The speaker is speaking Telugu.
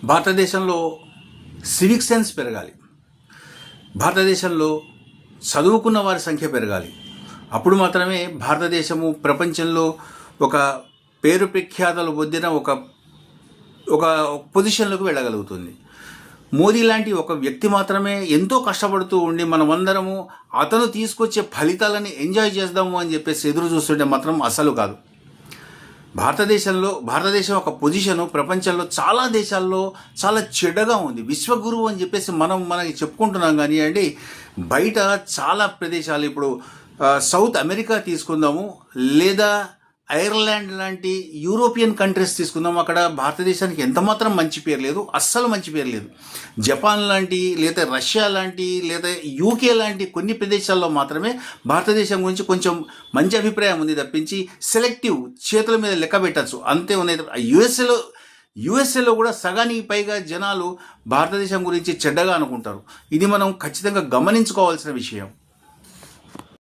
భారతదేశంలో సివిక్ సెన్స్ పెరగాలి. భారతదేశంలో చదువుకున్న వారి సంఖ్య పెరగాలి. అప్పుడు మాత్రమే భారతదేశము ప్రపంచంలో ఒక పేరు ప్రఖ్యాతలు పొందిన ఒక పొజిషన్లోకి వెళ్ళగలుగుతుంది. మోదీ లాంటి ఒక వ్యక్తి మాత్రమే ఎంతో కష్టపడుతూ ఉండి మనమందరము అతను తీసుకొచ్చే ఫలితాలని ఎంజాయ్ చేద్దాము అని చెప్పేసి ఎదురు చూస్తుంటే మాత్రం అసలు కాదు. భారతదేశం ఒక పొజిషను ప్రపంచంలో చాలా దేశాల్లో చాలా చెడ్డగా ఉంది. విశ్వగురువు అని చెప్పేసి మనకి చెప్పుకుంటున్నాం కానీ అండి, బయట చాలా ప్రదేశాలు ఇప్పుడు సౌత్ అమెరికా తీసుకుందాము, లేదా ఐర్లాండ్ లాంటి యూరోపియన్ కంట్రీస్ తీసుకుందాం. అక్కడ భారతదేశానికి ఎంత మాత్రం మంచి పేరు లేదు, అస్సలు మంచి పేరు లేదు. జపాన్ లాంటి, లేదా రష్యా లాంటి, లేదా యూకే లాంటి కొన్ని ప్రదేశాల్లో మాత్రమే భారతదేశం గురించి కొంచెం మంచి అభిప్రాయం ఉంది తప్పించి సెలెక్టివ్ చేతుల మీద లెక్క పెట్టచ్చు అంతే ఉన్నాయి. యుఎస్ఏలో కూడా సగానికి పైగా జనాలు భారతదేశం గురించి చెడ్డగా అనుకుంటారు. ఇది మనం ఖచ్చితంగా గమనించుకోవాల్సిన విషయం.